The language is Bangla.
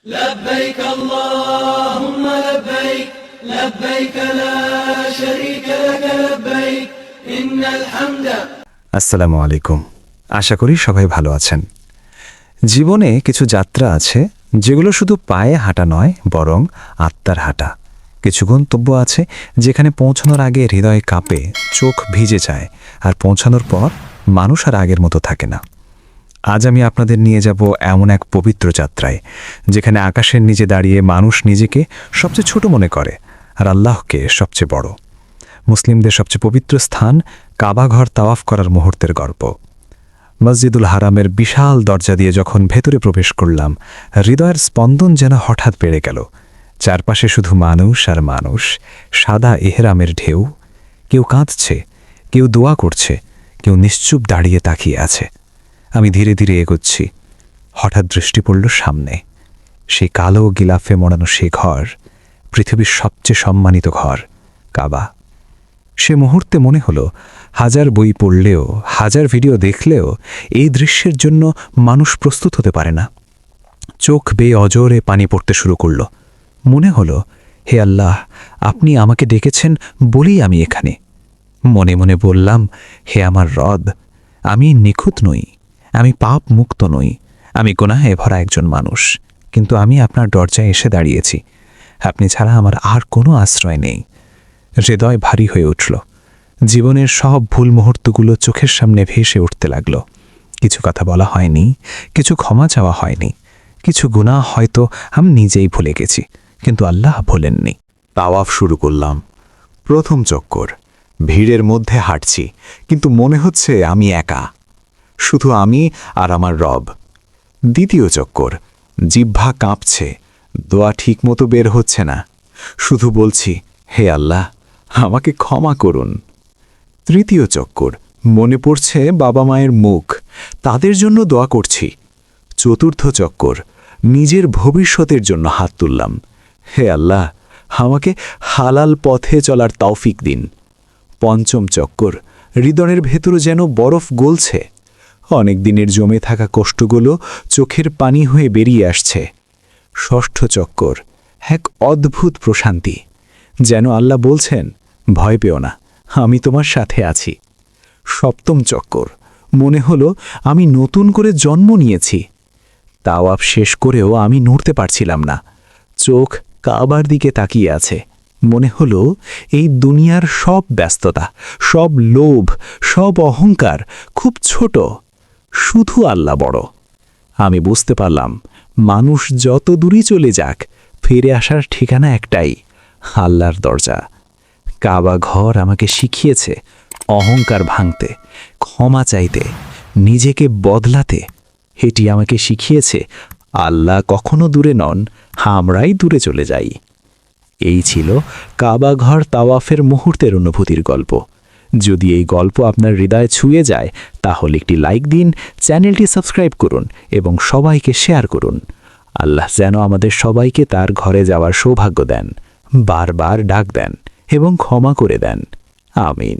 لبيك اللهم لبيك لبيك لا شريك لك لبيك إن الحمد। আসসালামু আলাইকুম। আশা করি সবাই ভালো আছেন। জীবনে কিছু যাত্রা আছে যেগুলো শুধু পায়ে হাঁটা নয়, বরং আত্মার হাঁটা। কিছু গন্তব্য আছে যেখানে পৌঁছানোর আগে হৃদয় কাঁপে, চোখ ভিজে যায়, আর পৌঁছানোর পর মানুষ আর আগের মতো থাকে না। আজ আমি আপনাদের নিয়ে যাব এমন এক পবিত্র যাত্রায়, যেখানে আকাশের নিচে দাঁড়িয়ে মানুষ নিজেকে সবচেয়ে ছোট মনে করে আর আল্লাহকে সবচেয়ে বড়। মুসলিমদের সবচেয়ে পবিত্র স্থান কাবা ঘর তাওয়াফ করার মুহূর্তের গল্প। মসজিদুল হারামের বিশাল দরজা দিয়ে যখন ভেতরে প্রবেশ করলাম, হৃদয়ের স্পন্দন যেন হঠাৎ বেড়ে গেল। চারপাশে শুধু মানুষ আর মানুষ, সাদা এহরামের ঢেউ। কেউ কাঁদছে, কেউ দোয়া করছে, কেউ নিশ্চুপ দাঁড়িয়ে তাকিয়ে আছে। আমি ধীরে ধীরে এগোচ্ছি। হঠাৎ দৃষ্টি পড়ল সামনে। সেই কালো গিলাফে মোড়ানো সে ঘর, পৃথিবীর সবচেয়ে সম্মানিত ঘর, কাবা। সে মুহূর্তে মনে হলো, হাজার বই পড়লেও, হাজার ভিডিও দেখলেও এই দৃশ্যের জন্য মানুষ প্রস্তুত হতে পারে না। চোখ বেয়ে অজোরে পানি পড়তে শুরু করল। মনে হলো, হে আল্লাহ, আপনি আমাকে ডেকেছেন বলেই আমি এখানে। মনে মনে বললাম, হে আমার রব, আমি নিখুঁত নই, আমি পাপ মুক্ত নই, আমি গুনাহে ভরা একজন মানুষ, কিন্তু আমি আপনার দরজায় এসে দাঁড়িয়েছি। আপনি ছাড়া আমার আর কোনো আশ্রয় নেই। হৃদয় ভারী হয়ে উঠল। জীবনের সব ভুল মুহূর্তগুলো চোখের সামনে ভেসে উঠতে লাগল। কিছু কথা বলা হয়নি, কিছু ক্ষমা চাওয়া হয়নি, কিছু গুনাহ হয়তো আমি নিজেই ভুলে গেছি, কিন্তু আল্লাহ ভোলেননি। তাওয়াফ শুরু করলাম। প্রথম চক্কর, ভিড়ের মধ্যে হাঁটছি, কিন্তু মনে হচ্ছে আমি একা, শুধু আমি আর আমার রব। দ্বিতীয় চক্কর, জিহ্বা কাঁপছে, দোয়া ঠিকমতো বের হচ্ছে না, শুধু বলছি, হে আল্লাহ, আমাকে ক্ষমা করুন। তৃতীয় চক্কর, মনে পড়ছে বাবা মায়ের মুখ, তাদের জন্য দোয়া করছি। চতুর্থ চক্কর, নিজের ভবিষ্যতের জন্য হাত তুললাম, হে আল্লাহ, আমাকে হালাল পথে চলার তৌফিক দিন। পঞ্চম চক্কর, হৃদয়ের ভেতরে যেন বরফ গলছে, অনেক দিনের জমে থাকা কষ্টগুলো চোখের পানি হয়ে বেরিয়ে আসছে। ষষ্ঠ চক্কর, এক অদ্ভুত প্রশান্তি, যেন আল্লাহ বলছেন, ভয় পেও না, আমি তোমার সাথে আছি। সপ্তম চক্কর, মনে হলো আমি নতুন করে জন্ম নিয়েছি। তাওয়াফ শেষ করেও আমি নড়তে পারছিলাম না, চোখ কাবার দিকে তাকিয়ে আছে। মনে হলো এই দুনিয়ার সব ব্যস্ততা, সব লোভ, সব অহংকার খুব ছোট, শুধু আল্লাহ বড়। আমি বুঝতে পারলাম, মানুষ যত দূরই চলে যাক, ফিরে আসার ঠিকানা একটাই, আল্লাহর দরজা। কাবা ঘর আমাকে শিখিয়েছে অহংকার ভাঙতে, ক্ষমা চাইতে, নিজেকে বদলাতে। এটি আমাকে শিখিয়েছে আল্লাহ কখনো দূরে নন, আমরাই দূরে চলে যাই। এই ছিল কাবা ঘর তাওয়াফের মুহূর্তের অনুভূতির গল্প। যদি এই গল্প আপনার হৃদয়ে ছুঁয়ে যায়, তাহলে একটি লাইক দিন, চ্যানেলটি সাবস্ক্রাইব করুন এবং সবাইকে শেয়ার করুন। আল্লাহ যেন আমাদের সবাইকে তার ঘরে যাওয়ার সৌভাগ্য দেন, বারবার ডাক দেন এবং ক্ষমা করে দেন। আমিন।